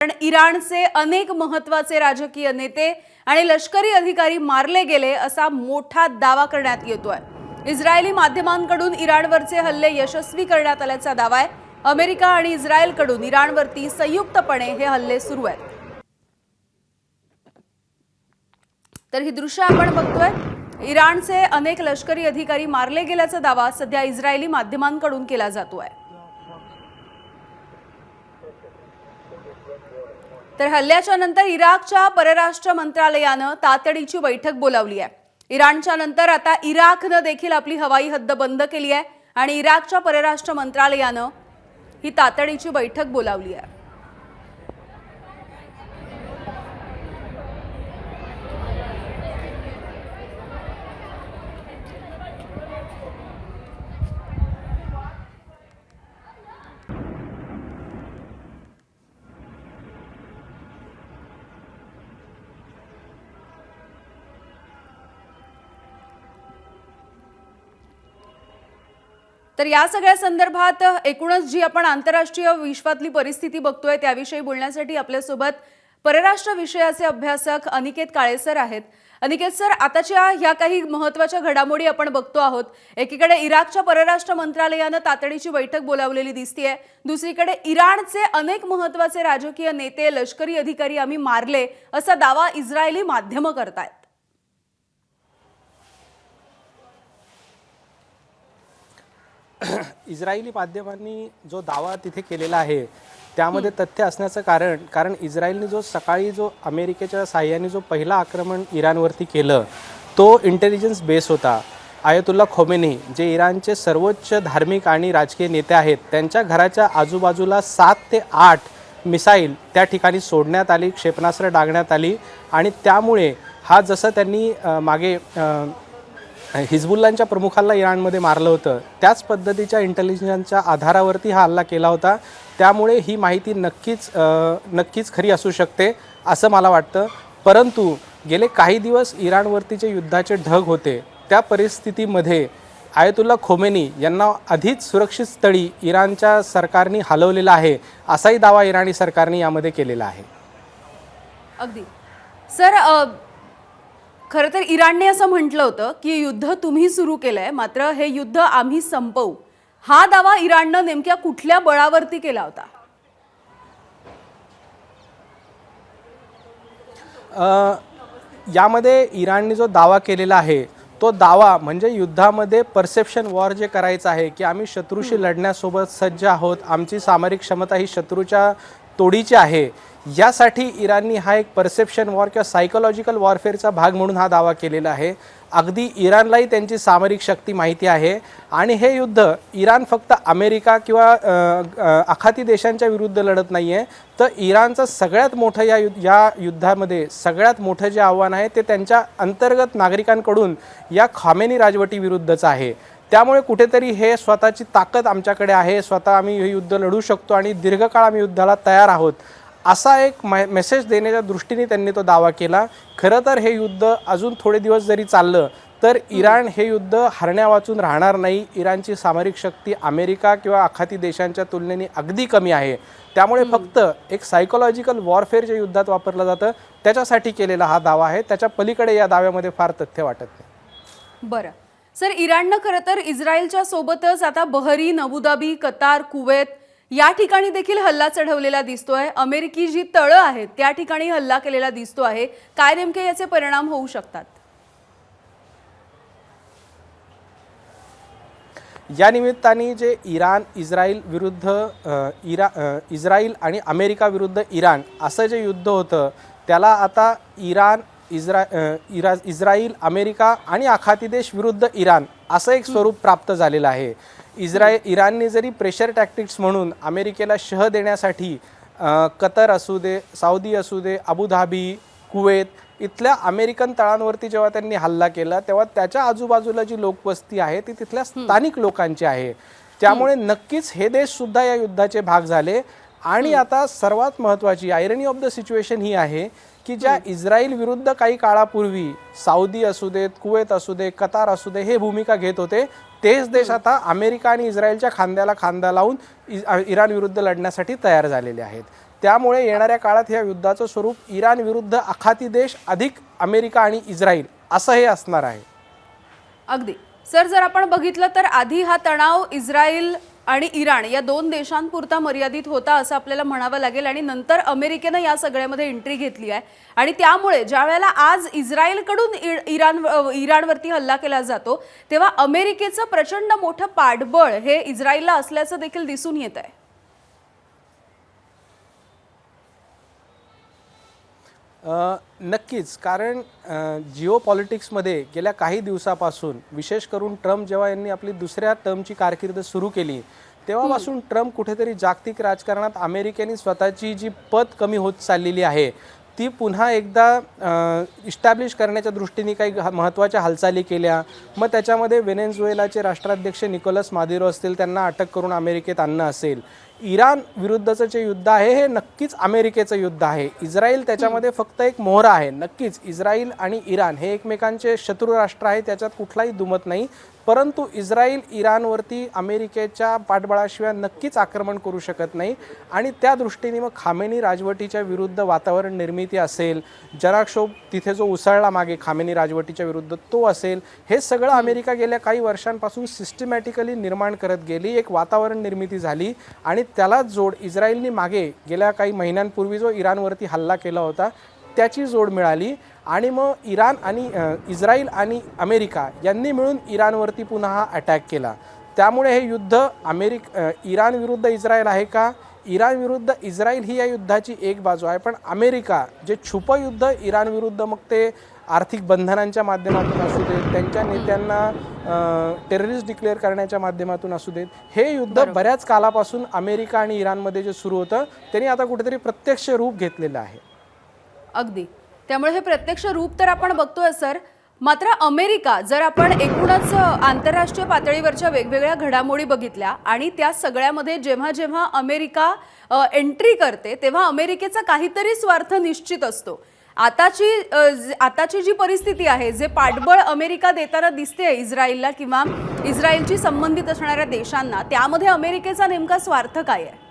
पण इराणचे अनेक महत्त्वाचे राजकीय नेते आणि लष्करी अधिकारी मारले गेले असा मोठा दावा करण्यात येतोय। इस्रायली माध्यमांकडून इराणवरचे हल्ले यशस्वी करण्यात आल्याचा दावा आहे। अमेरिका आणि इस्रायलकडून इराणवरती संयुक्तपणे हे हल्ले सुरू आहेत। तर ही दृश्य आपण बघतोय। इराणचे अनेक लष्करी अधिकारी मारले गेल्याचा दावा सध्या इस्रायली माध्यमांकडून केला जातोय। तर हल्ल्याच्या नंतर इराकच्या परराष्ट्र मंत्रालयाने तातडीची बैठक बोलावली आहे। इराणच्या नंतर आता इराकने देखील आपली हवाई हद्द बंद केली आहे आणि इराकच्या परराष्ट्र मंत्रालयाने ही तातडीची बैठक बोलावली आहे। तर या सगळ्या संदर्भात एकूणच जी आपण आंतरराष्ट्रीय विश्वातली परिस्थिती बघतोय त्याविषयी बोलण्यासाठी आपल्यासोबत परराष्ट्र विषयाचे अभ्यासक अनिकेत काळे सर आहेत। अनिकेत सर, आताच्या ह्या काही महत्त्वाच्या घडामोडी आपण बघतो आहोत। एकीकडे इराकच्या परराष्ट्र मंत्रालयाने तातडीची बैठक बोलावलेली दिसतेय, दुसरीकडे इराणचे अनेक महत्त्वाचे राजकीय नेते लष्करी अधिकारी आम्ही मारले असा दावा इस्रायली माध्यमं करतायत। इस्रायली माध्यमांनी जो दावा तिथे केलेला आहे त्यामध्ये तथ्य असण्याचं कारण इस्रायलने जो सकाळी अमेरिकेच्या साहाय्याने जो पहिला आक्रमण इराणवरती केलं तो इंटेलिजन्स बेस होता। आयतुल्ला खोमेनी जे इराणचे सर्वोच्च धार्मिक आणि राजकीय नेते आहेत त्यांच्या घराच्या आजूबाजूला 7 ते 8 मिसाईल त्या ठिकाणी सोडण्यात आली, क्षेपणास्त्र डागण्यात आली आणि त्यामुळे हा जसं त्यांनी मागे हिजबुल्लांच्या प्रमुखाला इराणमध्ये मारलं होतं त्याच पद्धतीच्या इंटेलिजन्सच्या आधारावरती हा हल्ला केला होता। त्यामुळे ही माहिती नक्कीच खरी असू शकते असं मला वाटतं। परंतु गेले काही दिवस इराणवरतीचे युद्धाचे ढग होते, त्या परिस्थितीमध्ये आयतुल्ला खोमेनी यांना आधीच सुरक्षित स्थळी इराणच्या सरकारने हलवलेला आहे असाही दावा इराणी सरकारने यामध्ये केलेला आहे। अगदी सर, खरं तर इराणने असं म्हटलं होतं की युद्ध तुम्ही सुरू केलंय, मात्र हे युद्ध आम्ही संपवू। हा दावा इराणने नेमक्या कुठल्या बळावरती केला होता? यामध्ये इराणने जो दावा केलेला आहे तो दावा म्हणजे युद्धामध्ये परसेप्शन वॉर जे करायचं आहे की आम्ही शत्रूशी लढण्यासोबत सज्ज आहोत, आमची सामरिक क्षमता ही शत्रूच्या तोडीची आहे, यासाठी इराणने हा एक परसेप्शन वॉर किंवा सायकोलॉजिकल वॉरफेअरचा भाग म्हणून हा दावा केलेला आहे। अगदी इराणलाही त्यांची सामरिक शक्ती माहिती आहे आणि हे युद्ध इराण फक्त अमेरिका किंवा आखाती देशांच्या विरुद्ध लढत नाही आहे, तर इराणचं सगळ्यात मोठं या युद्धामध्ये सगळ्यात मोठं जे आव्हान आहे ते त्यांच्या अंतर्गत नागरिकांकडून या खामेनी राजवटीविरुद्धचं आहे। त्यामुळे कुठेतरी हे स्वतःची ताकद आमच्याकडे आहे, स्वतः आम्ही हे युद्ध लढू शकतो आणि दीर्घकाळ आम्ही युद्धाला तयार आहोत असा एक मेसेज देण्याच्या दृष्टीने त्यांनी तो दावा केला। खरं तर हे युद्ध अजून थोडे दिवस जरी चाललं तर इराण हे युद्ध हरण्यावाचून राहणार नाही। इराणची सामरिक शक्ती अमेरिका किंवा आखाती देशांच्या तुलनेने अगदी कमी आहे, त्यामुळे फक्त एक सायकोलॉजिकल वॉरफेअर जे युद्धात वापरलं जातं त्याच्यासाठी केलेला हा दावा आहे। त्याच्या पलीकडे या दाव्यामध्ये फार तथ्य वाटत नाही। बरं सर, इराणनं खरं तर इस्रायलच्या सोबतच आता बहरीन, अबुधाबी, कतार, कुवेत या ठिकाणी देखील हल्ला चढवलेला दिसतोय। अमेरिकी जी तळं आहेत त्या ठिकाणी हल्ला केलेला दिसतो आहे। काय नेमके याचे परिणाम होऊ शकतात? या निमित्ताने जे इस्रायल आणि अमेरिका विरुद्ध इराण असं जे युद्ध होतं त्याला आता इस्रायल, अमेरिका आणि आखाती देश विरुद्ध इराण असं एक स्वरूप प्राप्त झालेलं आहे। इराणने जरी प्रेशर टॅक्टिक्स म्हणून अमेरिकेला शह देण्यासाठी कतर असू दे, सौदी असू दे, अबुधाबी, कुवेत इथल्या अमेरिकन तळांवरती जेव्हा त्यांनी हल्ला केला तेव्हा त्याच्या आजूबाजूला जी लोकवस्ती आहे ती तिथल्या स्थानिक लोकांची आहे। त्यामुळे नक्कीच हे देशसुद्धा या युद्धाचे भाग झाले। आणि आता सर्वात महत्त्वाची आयरनी ऑफ द सिच्युएशन ही आहे की ज्या इस्रायल विरुद्ध काही काळापूर्वी सौदी असू देत, कुवेत असू दे, कतार असू दे हे भूमिका घेत होते, तेच देश आता अमेरिका आणि इस्रायलच्या खांद्याला खांदा लावून इराण विरुद्ध लढण्यासाठी तयार झालेले आहेत। त्यामुळे येणाऱ्या काळात या युद्धाचं स्वरूप इराण विरुद्ध आखाती देश अधिक अमेरिका आणि इस्रायल असं हे असणार आहे. अगदी सर, जर आपण बघितलं तर आधी हा तणाव इस्रायल आणि इराण या दोन देशांपुरता मर्यादित होता असं आपल्याला म्हणावं लागेल, आणि नंतर अमेरिकेनं या सगळ्यामध्ये एंट्री घेतली आहे. आणि त्यामुळे ज्या वेळेला आज इस्रायलकडून इराणवरती हल्ला केला जातो तेव्हा अमेरिकेचं प्रचंड मोठं पाठबळ हे इस्रायलला असल्याचं देखील दिसून येत आहे. नक्कीच, कारण जिओ पॉलिटिक्समध्ये गेल्या काही दिवसापासून, विशेष करून ट्रम्प जेव्हा यांनी आपली दुसऱ्या टर्मची कारकीर्द सुरू केली तेव्हापासून ट्रम्प कुठेतरी जागतिक राजकारणात अमेरिकेने स्वतःची जी पत कमी होत चाललेली आहे ती पुन्हा एकदा इस्टॅब्लिश करण्याच्या दृष्टीने काही महत्त्वाच्या हालचाली केल्या. मग त्याच्यामध्ये व्हेनेझुएलाचे राष्ट्राध्यक्ष निकोलस मादुरो असतील, त्यांना अटक करून अमेरिकेत आणणं असेल. इराण विरुद्धचं जे युद्ध आहे हे नक्कीच अमेरिकेचं युद्ध आहे. इस्रायल त्याच्यामध्ये फक्त एक मोहरा आहे. नक्कीच इस्रायल आणि इराण हे एकमेकांचे शत्रू राष्ट्र आहे, त्याच्यात कुठलाही दुमत नाही. परंतु इस्रायल इराणवरती अमेरिकेच्या पाठबळाशिवाय नक्कीच आक्रमण करू शकत नाही. आणि त्या दृष्टीने मग खामेनी राजवटीच्या विरुद्ध वातावरण निर्मिती असेल, जनाक्षोभ तिथे जो उसळला मागे खामेनी राजवटीच्या विरुद्ध तो असेल, हे सगळं अमेरिका गेल्या काही वर्षांपासून सिस्टमॅटिकली निर्माण करत गेली. एक वातावरण निर्मिती झाली आणि त्याला जोड इस्रायलने मागे गेल्या काही महिन्यांपूर्वी जो इराणवरती हल्ला केला होता त्याची जोड मिळाली. आणि मग इस्रायल आणि अमेरिका यांनी मिळून इराणवरती पुन्हा हा अटॅक केला. त्यामुळे हे युद्ध इराण विरुद्ध इस्रायल आहे का? इराण विरुद्ध इस्रायल ही या युद्धाची एक बाजू आहे, पण अमेरिका जे छुपं युद्ध इराण विरुद्ध, मग ते आर्थिक बंधनांच्या माध्यमातून असू देत, त्यांच्या नेत्यांना टेररिस्ट डिक्लेअर करण्याच्या माध्यमातून असू देत, हे युद्ध बऱ्याच कालापासून अमेरिका आणि इराणमध्ये जे सुरू होतं त्यांनी आता कुठेतरी प्रत्यक्ष रूप घेतलेलं आहे. अगदी, त्यामुळे हे प्रत्यक्ष रूप तर आपण बघतोय सर. मात्र अमेरिका, जर आपण एकूणच आंतरराष्ट्रीय पातळीवरच्या वेगवेगळ्या घडामोडी बघितल्या आणि त्या सगळ्यामध्ये जेव्हा जेव्हा अमेरिका एंट्री करते तेव्हा अमेरिकेचा काहीतरी स्वार्थ निश्चित असतो. आताची जी परिस्थिती आहे, जे पाठबळ अमेरिका देताना दिसते इस्रायलला किंवा इस्रायलची संबंधित असणाऱ्या देशांना, त्यामध्ये अमेरिकेचा नेमका स्वार्थ काय आहे?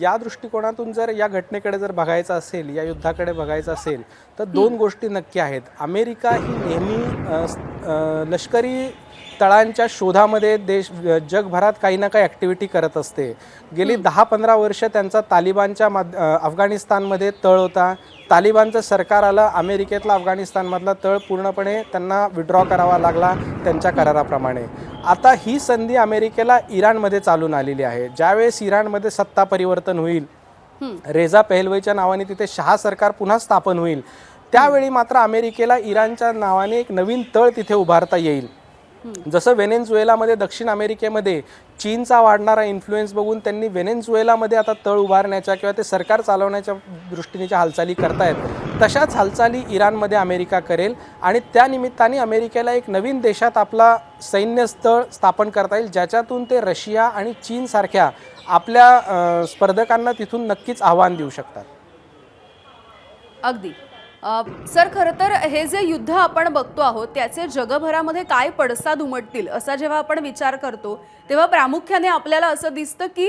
या दृष्टिकोनातून जर या घटनेकडे जर बघायचं असेल, या युद्धाकडे बघायचं असेल तर दोन गोष्टी नक्की आहेत. अमेरिका ही नेहमी लष्करी तळांच्या शोधामध्ये जगभरात काही ना काही ॲक्टिव्हिटी करत असते. गेली 10-15 वर्ष त्यांचा तालिबानच्या अफगाणिस्तानमध्ये तळ होता. तालिबानचं सरकार आलं, अमेरिकेतला अफगाणिस्तानमधला तळ पूर्णपणे त्यांना विड्रॉ करावा लागला त्यांच्या कराराप्रमाणे. आता ही संधी अमेरिकेला इराणमध्ये चालून आलेली आहे. ज्यावेळेस इराणमध्ये सत्ता परिवर्तन होईल, रेझा पहलवीच्या नावाने तिथे शहा सरकार पुन्हा स्थापन होईल, त्यावेळी मात्र अमेरिकेला इराणच्या नावाने एक नवीन तळ तिथे उभारता येईल. जसं व्हेनेझुएलामध्ये, दक्षिण अमेरिकेमध्ये चीनचा वाढणारा इन्फ्लुएन्स बघून त्यांनी व्हेनेझुएलामध्ये आता तळ उभारण्याच्या किंवा ते सरकार चालवण्याच्या दृष्टीनेच्या हालचाली करतायत, तशाच हालचाली इराणमध्ये अमेरिका करेल. आणि त्या निमित्ताने अमेरिकेला एक नवीन देशात आपला सैन्यस्थळ स्थापन करता येईल, ज्याच्यातून ते रशिया आणि चीनसारख्या आपल्या स्पर्धकांना तिथून नक्कीच आव्हान देऊ शकतात. अगदी सर, खरं तर हे जे युद्ध आपण बघतो आहोत त्याचे जगभरामध्ये काय पडसाद उमटतील असा जेव्हा आपण विचार करतो तेव्हा प्रामुख्याने आपल्याला असं दिसतं की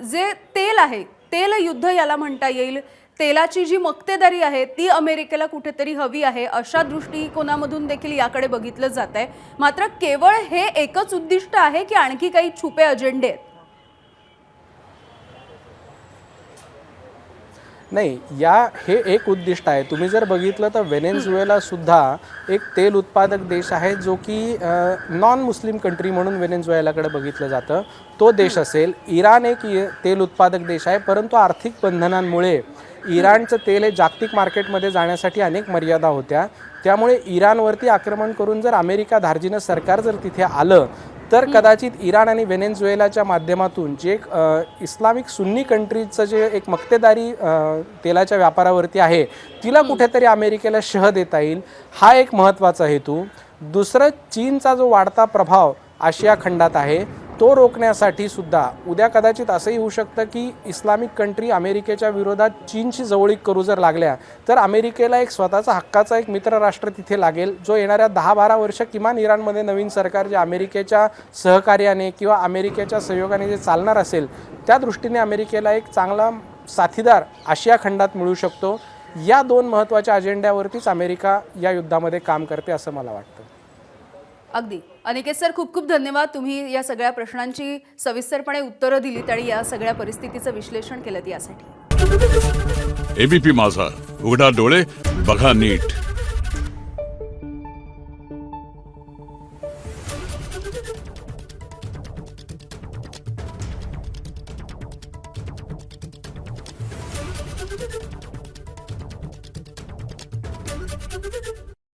जे तेल आहे, तेल युद्ध याला म्हणता येईल, तेलाची जी मक्तेदारी आहे ती अमेरिकेला कुठेतरी हवी आहे अशा दृष्टिकोनामधून देखील याकडे बघितलं जात आहे. मात्र केवळ हे एकच उद्दिष्ट आहे की आणखी काही छुपे अजेंडे आहेत? नाही, हे एक उद्दिष्ट आहे. तुम्ही जर बघितलं तर व्हेनेझुएला सुद्धा एक तेल उत्पादक देश आहे, जो की नॉन मुस्लिम कंट्री म्हणून व्हेनेझुएलाकडे बघितलं जातं. तो देश असेल. इराण एक तेल उत्पादक देश आहे, परंतु आर्थिक बंधनांमुळे इराणचं तेल हे जागतिक मार्केटमध्ये जाण्यासाठी अनेक मर्यादा होत्या. त्यामुळे इराणवरती आक्रमण करून जर अमेरिका धार्जिनं सरकार जर तिथे आलं तर कदाचित इराण आणि व्हेनेझुएलाच्या माध्यमातून जे एक इस्लामिक सुन्नी कंट्रीचं जे एक मक्तेदारी तेलाच्या व्यापारावरती आहे तिला कुठेतरी अमेरिकेला शह देता येईल, हा एक महत्त्वाचा हेतू. दुसरं, चीनचा जो वाढता प्रभाव आशिया खंडात आहे तो रोखण्यासाठी सुद्धा उद्या कदाचित असंही होऊ शकतं की इस्लामिक कंट्री अमेरिकेच्या विरोधात चीनशी जवळीक करू जर लागल्या तर अमेरिकेला एक स्वतःचा हक्काचा एक मित्रराष्ट्र तिथे लागेल, जो येणाऱ्या 10-12 वर्ष किमान इराणमध्ये नवीन सरकार जे अमेरिकेच्या सहकार्याने किंवा अमेरिकेच्या सहयोगाने जे चालणार असेल त्या दृष्टीने अमेरिकेला एक चांगला साथीदार आशिया खंडात मिळू शकतो. या 2 महत्त्वाच्या अजेंड्यावरतीच अमेरिका या युद्धामध्ये काम करते असं मला वाटतं. अगदी अनिकेत सर, खूप खूप धन्यवाद. तुम्ही या सगळ्या प्रश्नांची सविस्तरपणे उत्तरं दिलीत आणि या सगळ्या परिस्थितीचं विश्लेषण केलं यासाठी. एबीपी माझा, उघडा डोळे बघा नीट.